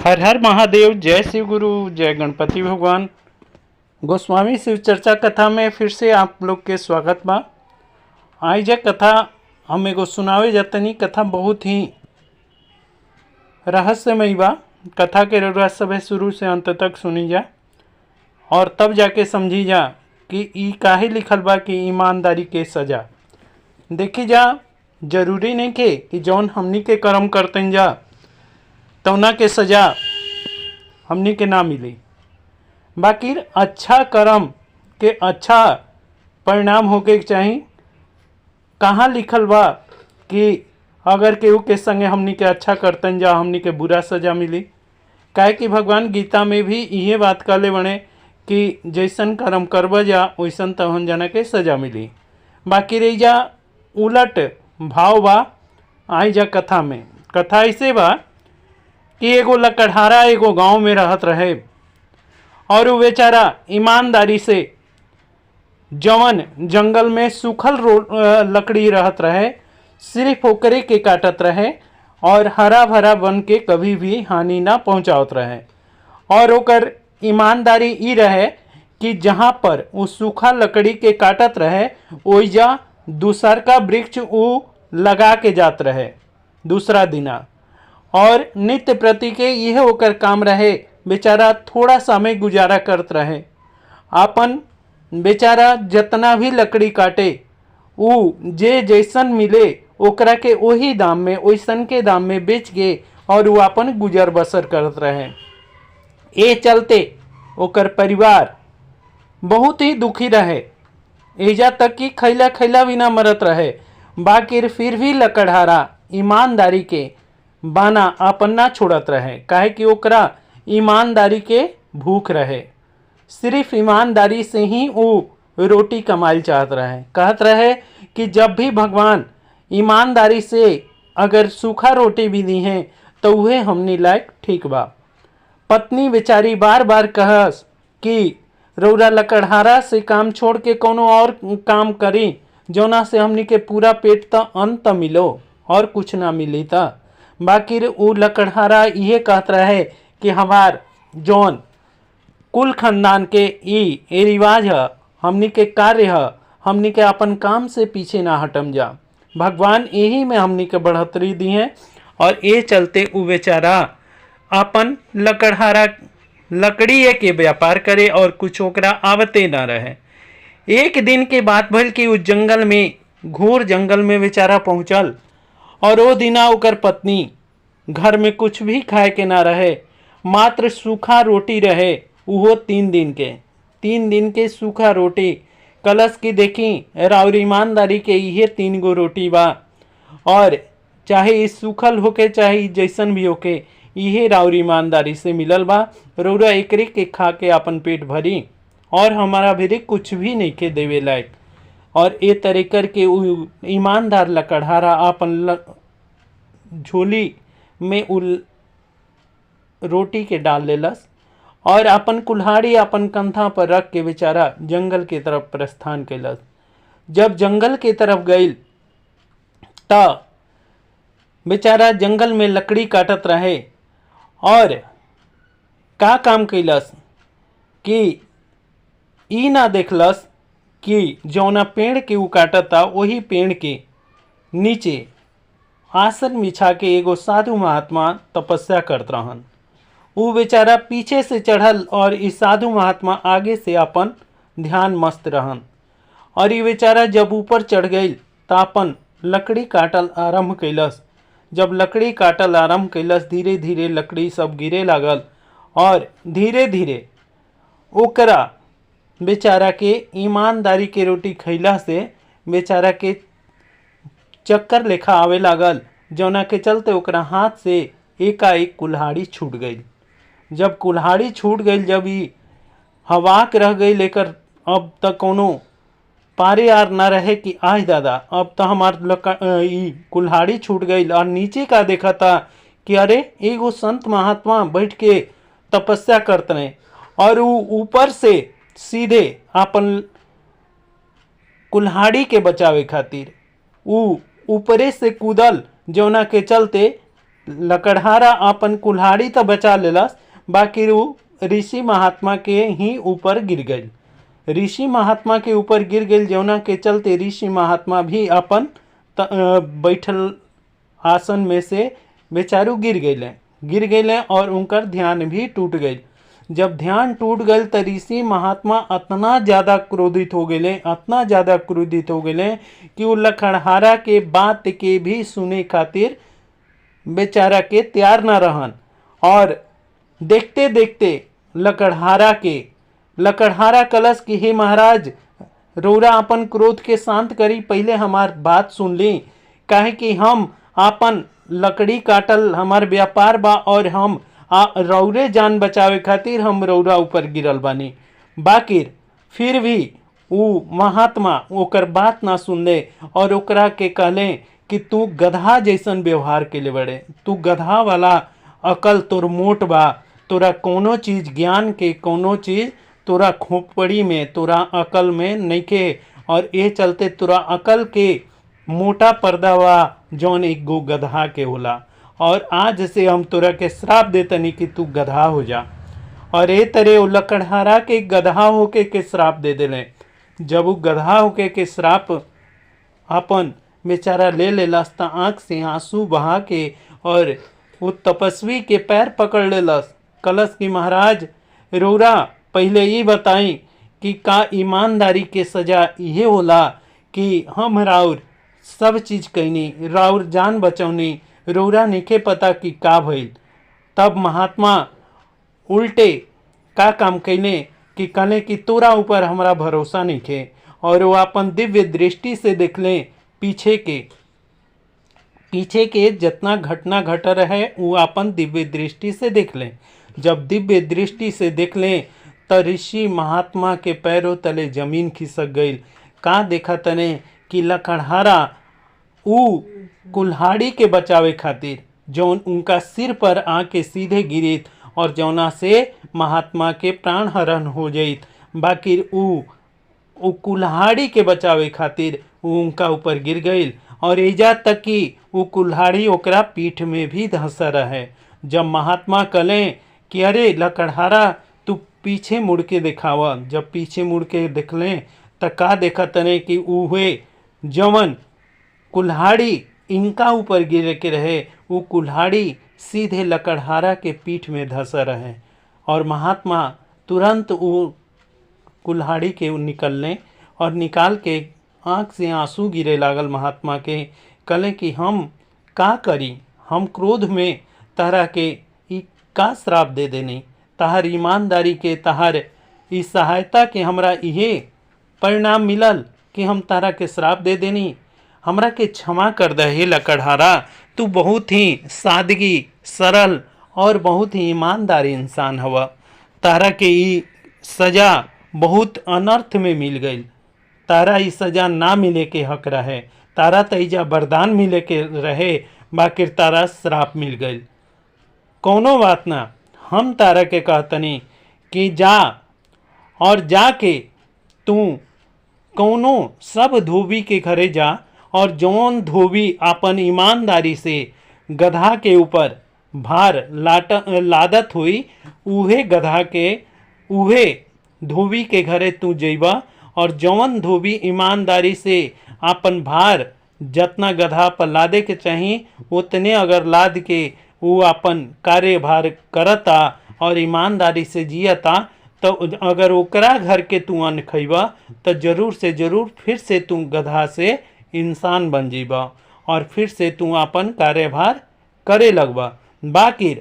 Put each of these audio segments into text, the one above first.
हर हर महादेव। जय शिव गुरु, जय गणपति भगवान। गोस्वामी शिव चर्चा कथा में फिर से आप लोग के स्वागत बा। आज यह कथा हम एगो सुनावे जतनी। कथा बहुत ही रहस्यमयी बा। कथा के रउआ सब शुरू से अंत तक सुनी जा और तब जाके समझी जा कि ई काहे लिखल बा कि ईमानदारी के सजा। देखी जा, जरूरी नहीं के कि जौन हमनी के कर्म करते जा तौना के सजा हमनी के ना मिली, बाकी अच्छा कर्म के अच्छा परिणाम होके चाहिए। कहाँ लिखल बा कि अगर केहू के संगे हमनी के अच्छा करतन जा हमनी के बुरा सजा मिली? काहे कि भगवान गीता में भी इहे बात कहले बने कि जैसन कर्म करब जा वैसन तहन जना के सजा मिली। बाकी रही जा उलट भाव बा। आई जा कथा में। कथा ऐसे बा कि एगो लकड़हारा एगो गांव में रहत रहे और वो बेचारा ईमानदारी से जवन जंगल में सूखल लकड़ी रहत रहे सिर्फ ओकरे के काटत रहे और हरा भरा बन के कभी भी हानि ना पहुंचावत रहे। और ओकर ईमानदारी ई रहे कि जहाँ पर वो सूखा लकड़ी के काटत रहे ओइजा दूसर का वृक्ष वो लगा के जात रहे दूसरा दिना। और नित्य प्रति के यह होकर काम रहे। बेचारा थोड़ा समय गुजारा करत रहे। आपन बेचारा जितना भी लकड़ी काटे उ जे जैसन मिले ओकरा के वही दाम में वैसन के दाम में बेच के और वो अपन गुजर बसर करत रहे। ए चलते ओकर परिवार बहुत ही दुखी रहे। एजा तक कि खैला खैला बिना मरत रहे। बाकी फिर भी लकड़हारा ईमानदारी के बाना अपन ना छोड़त रहे। काहे कि ओकरा ईमानदारी के भूख रहे। सिर्फ ईमानदारी से ही वो रोटी कमाइल चाहत रहे। कहत रहे कि जब भी भगवान ईमानदारी से अगर सूखा रोटी भी दी हैं तो वह हमनी लायक ठीक बा। पत्नी बेचारी बार बार कहस कि रौरा लकड़हारा से काम छोड़ के कोनो और काम करी जोना से हमनी के पूरा पेट त अन्न त मिलो और कुछ ना मिली था। बाकी वो लकड़हारा ये कहत रहे कि हमार जौन कुल खानदान के ई रिवाज है, हमनी के कार्य है, हमनी के अपन काम से पीछे ना हटम जा। भगवान यही में हमनी के बढ़ोतरी दी है। और ये चलते वो बेचारा अपन लकड़हारा लकड़ी के व्यापार करे और कुछ ओकरा आवते ना रहे। एक दिन के बात भल कि उस जंगल में घोर जंगल में बेचारा पहुंचल और वो दिना ओकर पत्नी घर में कुछ भी खाए के ना रहे, मात्र सूखा रोटी रहे। वो 3 दिन के सूखा रोटी कलश की देखी राउर ईमानदारी के ये 3 गो रोटी बा। और चाहे इस सूखल होके चाहे जैसन भी होके ये राउर ईमानदारी से मिलल बा। रौरा एकरे के खा के अपन पेट भरी और हमारा भी कुछ भी नहीं के देवे लायक। और ए तरह करके ईमानदार लकड़हारा अपन झोली में रोटी के डाल लेलस और अपन कुल्हाड़ी अपन कंधा पर रख के बेचारा जंगल के तरफ प्रस्थान कैलस। जब जंगल के तरफ गई त बेचारा जंगल में लकड़ी काटत रहे और का काम कैलस कि ई ना देखलस कि जौना पेड़ के ऊ काटता वही पेड़ के नीचे आसन बिछा के एगो साधु महात्मा तपस्या करत रहन। वो बेचारा पीछे से चढ़ल और इस साधु महात्मा आगे से अपन ध्यान मस्त रहन। और ये बेचारा जब ऊपर चढ़ गई तो अपन लकड़ी काटल आरंभ कैलस। जब लकड़ी काटल आरंभ कैलस धीरे धीरे लकड़ी सब गिरे लागल और धीरे धीरे ओकरा बेचारा के ईमानदारी के रोटी खैला से बेचारा के चक्कर लेखा आवे लागल, जौना के चलते ओकरा हाथ से एकाएक कुल्हाड़ी छूट गई। जब कुल्हाड़ी छूट गई, जब ई हवाक रह गई लेकर अब तक कोनो पारे आर ना रहे कि आज दादा अब तो हमार ई कुल्हाड़ी छूट गई। और नीचे का देखा था कि अरे एगो संत महात्मा बैठ के तपस्या करते रहे और वो ऊपर से सीधे अपन कुल्हाड़ी के बचावे खातिर ऊ ऊपरे से कूदल, जौना के चलते लकड़हारा अपन कुल्हाड़ी तो बचा लेलस, बाकी वो ऋषि महात्मा के ही ऊपर गिर गई। ऋषि महात्मा के ऊपर गिर गई, जौना के चलते ऋषि महात्मा भी अपन बैठल आसन में से बेचारू गिर गए और उनकर ध्यान भी टूट गई। जब ध्यान टूट गए तो ऋषि महात्मा इतना ज़्यादा क्रोधित हो गए, इतना ज़्यादा क्रोधित हो गए कि वो लकड़हारा के बात के भी सुने खातिर बेचारा के तैयार न रहन। और देखते देखते लकड़हारा कलश की हे महाराज, रौरा अपन क्रोध के शांत करी, पहले हमार बात सुन ली, काहे कि हम अपन लकड़ी काटल हमार व्यापार बा और हम रौरे जान बचावे खातिर हम रौरा ऊपर गिरल बानी। बाकिर फिर भी वो महात्मा ओकर बात ना सुनले और ओकरा के कहले कि तू गधा जैसन व्यवहार के लिए बड़े, तू गधा वाला अकल तोर मोट बा, तोरा कोनो चीज ज्ञान के कोनो चीज तोरा खोपड़ी में तोरा अकल में नइखे, और ये चलते तोरा अकल के मोटा पर्दा बा जौन एक गो गधा के होला, और आज से हम तोरा के श्राप देतनी कि तू गधा हो जा। और ए तरह वो लकड़हारा के गधा होके के श्राप दे देले। जब वो गधा होके के श्राप अपन बेचारा ले लेलस त आँख से आंसू बहा के और वो तपस्वी के पैर पकड़ लेलस, कलश की महाराज रौरा पहले ये बताई कि का ईमानदारी के सजा ये होला कि हम राउर सब चीज कैनी, राउर जान बचौनी, रौरा निके पता कि का भइल। तब महात्मा उल्टे का काम कैले कि कहले कि तोरा ऊपर हमारा भरोसा नहीं खे, और वो अपन दिव्य दृष्टि से देखले पीछे के जितना घटना घट रहे वो अपन दिव्य दृष्टि से देख लें। जब दिव्य दृष्टि से देख लें तो ऋषि महात्मा के पैरों तले जमीन खिसक गई। का देखा तने कि लकड़हारा ऊ कुल्हाड़ी के बचावे खातिर जौन उनका सिर पर आके सीधे गिरित और जौना से महात्मा के प्राण हरण हो जाइत, बाकी ऊ कुल्हाड़ी के बचावे खातिर उनका ऊपर गिर गई और एजा तक कि वो कुल्हाड़ी ओकरा पीठ में भी धंसा रहे। जब महात्मा कहले कि अरे लकड़हारा तू पीछे मुड़ के दिखावा, जब पीछे मुड़ के देखले तो का देखा तने कि उहे जवन कुल्हाड़ी इनका ऊपर गिर के रहे वो कुल्हाड़ी सीधे लकड़हारा के पीठ में धंसा रहे। और महात्मा तुरंत वो कुल्हाड़ी के निकलने और निकाल के आँख से आंसू गिरे लागल महात्मा के। कहले कि हम का करी, हम क्रोध में तहरा के ई का श्राप दे देनी, तहार ईमानदारी के तहार ई सहायता के हमरा इहे परिणाम मिलल कि हम तहरा के श्राप दे देनी। हमरा के क्षमा कर दे हे लकड़हारा, तू बहुत ही सादगी सरल और बहुत ही ईमानदार इंसान हवा। तारा के ई सजा बहुत अनर्थ में मिल गई, तारा ई सजा ना मिले के हक रहे, तारा तैजा वरदान मिले के रहे, बाकी तारा श्राप मिल गई। कोनो बात ना, हम तारा के कहतनी कि जा और जाके तू कौनो सब धोबी के घरे जा और जौन धोबी अपन ईमानदारी से गधा के ऊपर भार लादत हुई उहे गधा के उहे धोबी के घरे तू जइबा और जौन धोबी ईमानदारी से अपन भार जतना गधा पर लादे के चाहिए उतने अगर लाद के वो अपन कार्यभार करता और ईमानदारी से जियता तो अगर ओकरा घर के तू अन्न खइबा तो जरूर से जरूर फिर से तू गधा से इंसान बन जीबा और फिर से तू अपन कार्यभार करे लगबा। बाकी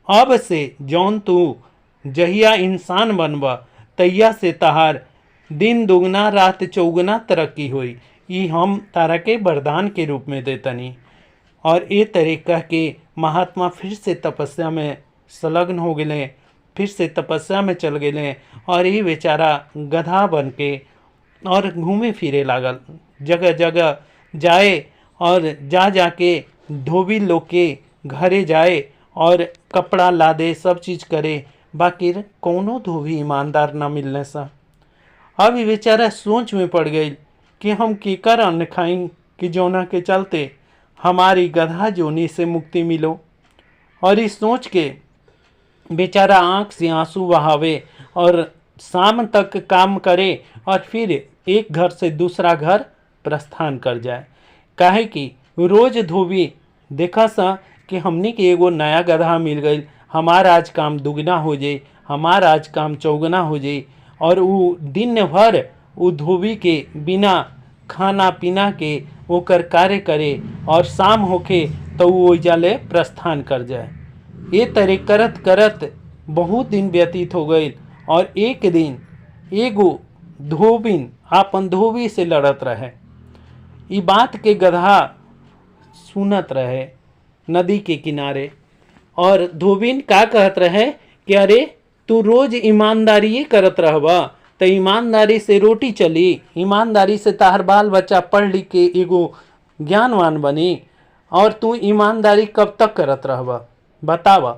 अब से जौन तू जहिया इंसान बनबा तैया से तहार दिन दुगना रात चौगुना तरक्की हुई, ई हम तारा के वरदान के रूप में देतनी। और ये तरीका के महात्मा फिर से तपस्या में संलग्न हो गए, फिर से तपस्या में चल गए और ये बेचारा गधा बन के और घूमे फिरे लागल, जगह जगह जाए और जाके धोबी लोग के घरे जाए और कपड़ा लादे सब चीज़ करे, बाकी कोनो धोबी ईमानदार ना मिलने सा। अब ये बेचारा सोच में पड़ गई कि हम केकर अन्न खाई कि जौना के चलते हमारी गधा जोनी से मुक्ति मिलो। और इस सोच के बेचारा आंख से आंसू बहावे और शाम तक काम करे और फिर एक घर से दूसरा घर प्रस्थान कर जाए। काहे कि रोज धोबी देखा सा कि हमनी के एगो नया गधा मिल गई, हमार आज काम दुगना हो जाए, हमार आज काम चौगुना हो जाए। और वो दिन भर वो धोबी के बिना खाना पीना के ओकर कार्य करे और शाम होके तो वो जाले प्रस्थान कर जाए। ये तरह करत करत बहुत दिन व्यतीत हो गई और एक दिन एगो धोबिन आपन धोबी से लड़त रहे। ई बात के गधा सुनत रहे नदी के किनारे और धोबिन का कहत रहे कि अरे तू रोज ईमानदारी करत रहबा तो ईमानदारी से रोटी चली, ईमानदारी से ताहर बाल बच्चा पढ़ लिख के एगो ज्ञानवान बनी, और तू ईमानदारी कब तक करत रहबा बतावा।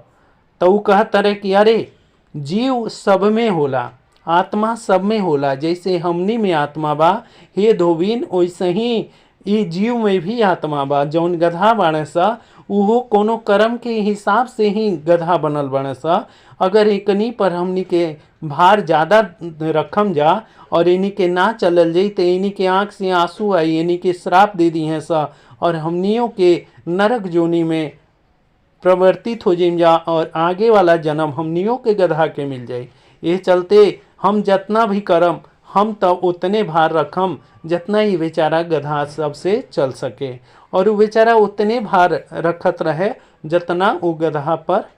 तो वो कहत रहे कि अरे जीव सब में होला, आत्मा सब में होला, जैसे हमनी में आत्मा बा हे धोबिन वैसे ही ये जीव में भी आत्मा बा। जौन गधा बाणे सा उहो कोनो कर्म के हिसाब से ही गधा बनल बाणे सा। अगर एकनी पर हमनी के भार ज़्यादा रखम जा और इन्हीं के ना चलल जाई तो इन्हीं के आँख से आंसू आई, इन्हीं के श्राप दे दी हैं सा और हमनियों के नरक जोनी में प्रवर्तित हो जाइम जा और आगे वाला जन्म हमनियों के गधा के मिल जाए। ये चलते हम जितना भी करम हम तो उतने भार रखम जितना ही बेचारा गधा सबसे चल सके, और वो बेचारा उतने भार रखत रहे जितना वो गधा पर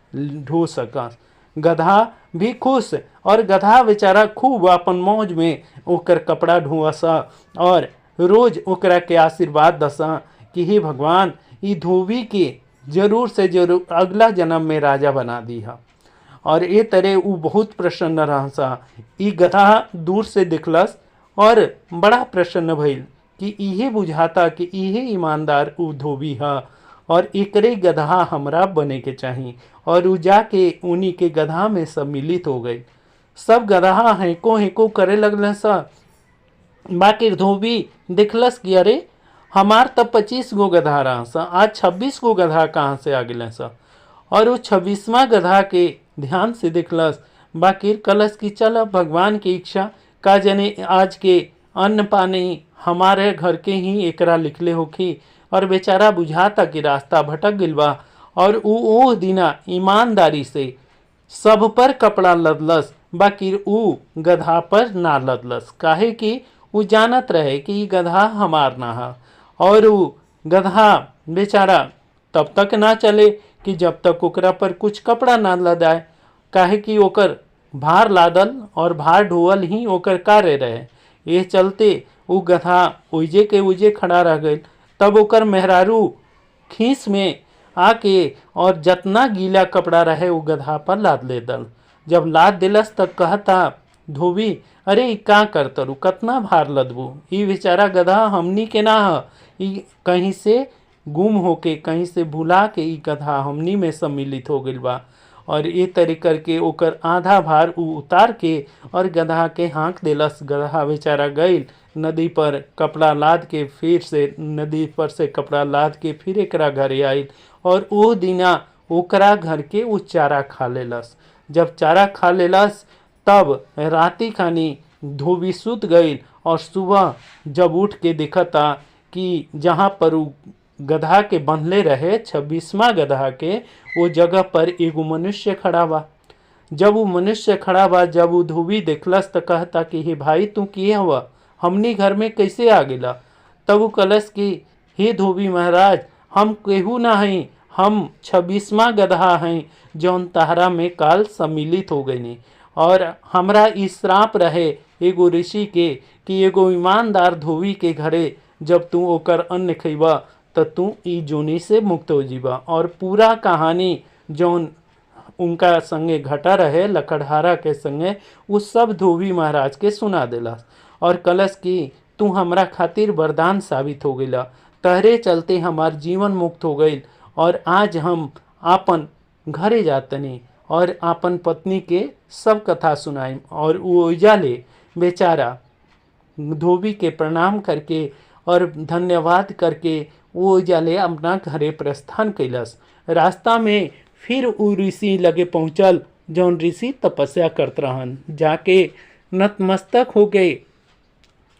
ढो सका। गधा भी खुश और गधा बेचारा खूब अपन मौज में ओकर कपड़ा ढोअसा और रोज ओकरा के आशीर्वाद दसा कि हे भगवान ई धोबी के जरूर से जरूर अगला जन्म में राजा बना दी है। और ये तरह वो बहुत प्रसन्न रहसा। ई गधा दूर से दिखलस और बड़ा प्रसन्न भइल कि इहे बुझाता कि इहे ईमानदार उ धोबी है और एकरे गधा हमरा बने के चाहिए। और उ जाके उन्हीं के गधा में सम्मिलित हो गई। सब गधा हेको करे लगल सा। बाकी धोबी दिखलस कि अरे हमार तब 25 गो गधा रहा सा, आज 26 गो गधा कहाँ से आ गए सा। और वो 26वां गधा के ध्यान से दिखलस। बाकी कलश की चल भगवान की इच्छा का जने आज के अन्न पानी हमारे घर के ही एकरा लिखले होखी। और बेचारा बुझाता कि रास्ता भटक गिल बा और वो दिना ईमानदारी से सब पर कपड़ा लदलस, बाकी ऊ गधा पर ना लदलस। काहे कि वो जानत रहे कि ये गधा हमार ना है। और वो गधा बेचारा तब तक ना चले कि जब तक ओकरा पर कुछ कपड़ा ना लदाए। काहे कि ओकर भार लादल और भार ढोअल ही ओकर कार्य रहे। ये चलते वो गधा उजे के उजे खड़ा रह गई। तब ओकर मेहरारू खीस में आके और जितना गीला कपड़ा रहे वो गधा पर लाद ले दल। जब लाद दिलस तब कहता धोबी अरे का करतरू कतना भार लदबू, ई बेचारा गधा हमनी के ना ह, ई कहीं से गुम होके कहीं से भुला के ई गधा हमनी में सम्मिलित हो गइल बा। और ये तरह करके ओकर आधा भार उतार के और गधा के हाँक देलस। गधा बेचारा गइल नदी पर कपड़ा लाद के, फिर से नदी पर से कपड़ा लाद के फिर एकरा घरे आइल और ओ दिना ओकरा घर के वो चारा खा लेलस। जब चारा खा लेलस तब राती खानी धोबी सुत गइल और सुबह जब उठ के देखता कि जहाँ पर वो गधा के बंधले रहे 26वां गधा के वो जगह पर एगो मनुष्य खड़ा बा। जब वो मनुष्य खड़ा बा, जब वो धोबी देखलस तो कहता कि हे भाई तू किए हुआ हमनी घर में कैसे आ गिला। तब वो कलस कि हे धोबी महाराज हम केहू ना हई, हम 26वां गधा हैं जौन तहरा में काल सम्मिलित हो गई। और हमरा ई श्राप रहे एगो ऋषि के कि एगो ईमानदार धोबी के घरे जब तू ओकर अन्न खइबा तो तू ई जोनी से मुक्त हो जीबा। और पूरा कहानी जौन उनका संगे घटा रहे लकड़हारा के संगे वो सब धोबी महाराज के सुना देला। और कलश की तू हमरा खातिर वरदान साबित हो गइला, तहरे चलते हमार जीवन मुक्त हो गइल और आज हम आपन घरे जातनी और आपन पत्नी के सब कथा सुनाई। और वो जाले बेचारा धोबी के प्रणाम करके और धन्यवाद करके वो जाले अपना घरे प्रस्थान कैलस। रास्ता में फिर उ ऋषि लगे पहुँचल, जौन ऋषि तपस्या करत रहन। जाके नतमस्तक हो गए,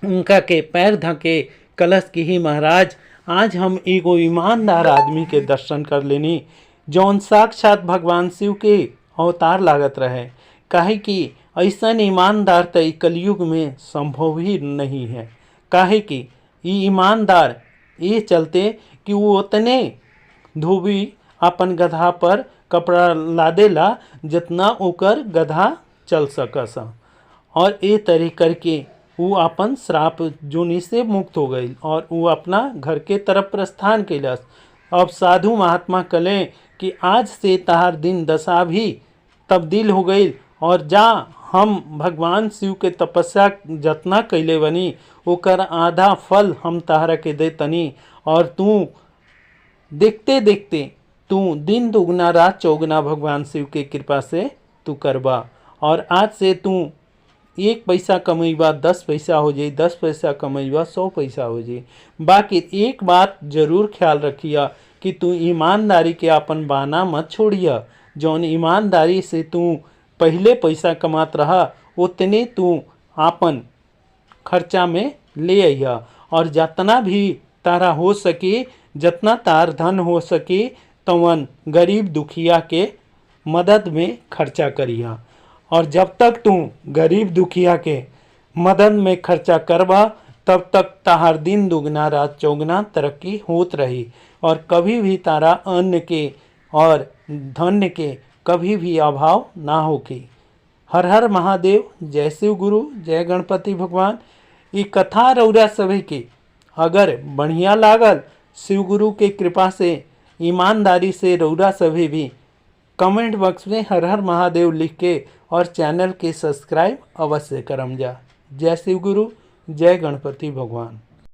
उनका के पैर धके कलश की ही महाराज, आज हम एगो ईमानदार आदमी के दर्शन कर लेनी, जौन साक्षात भगवान शिव के अवतार लागत रहे। काहे कि ऐसन ईमानदार तो कलयुग में संभव ही नहीं है। काहे कि ये ईमानदार ये चलते कि वो उतने धोबी अपन गधा पर कपड़ा लादेला जितना ओकर गधा चल सकस, और ए तरह करके वो अपन श्राप जोनि से मुक्त हो गई और वो अपना घर के तरफ प्रस्थान कैलस। अब साधु महात्मा कले कि आज से तहार दिन दशा भी तब्दील हो गई, और जा हम भगवान शिव के तपस्या जतना कैले बनी ओकर आधा फल हम तहरा के दे तनी, और तू देखते देखते तू दिन दुगना रात चौगुना भगवान शिव के कृपा से तू करबा। और आज से तू 1 पैसा कमैबा 10 पैसा हो जाई, 10 पैसा कमैबा 100 पैसा हो जाई। बाकी एक बात जरूर ख्याल रखिया कि तू ईमानदारी के अपन बहाना मत छोड़िया। जौन ईमानदारी से तू पहले पैसा कमात रहा उतने तू आपन खर्चा में ले आइया, और जितना भी तारा हो सके, जितना तार धन हो सके तवन गरीब दुखिया के मदद में खर्चा करिया। और जब तक तू गरीब दुखिया के मदद में खर्चा करबा तब तक ताहार दिन दुगना रात चौगुना तरक्की होत रही, और कभी भी तारा अन्न के और धन्य के कभी भी अभाव ना होगी। हर हर महादेव, जय शिव गुरु, जय गणपति भगवान। ये कथा रौरा सभी के अगर बढ़िया लागल शिव गुरु के कृपा से ईमानदारी से रौरा सभी भी कमेंट बॉक्स में हर हर महादेव लिख के और चैनल के सब्सक्राइब अवश्य करम जा। जय शिव गुरु, जय गणपति भगवान।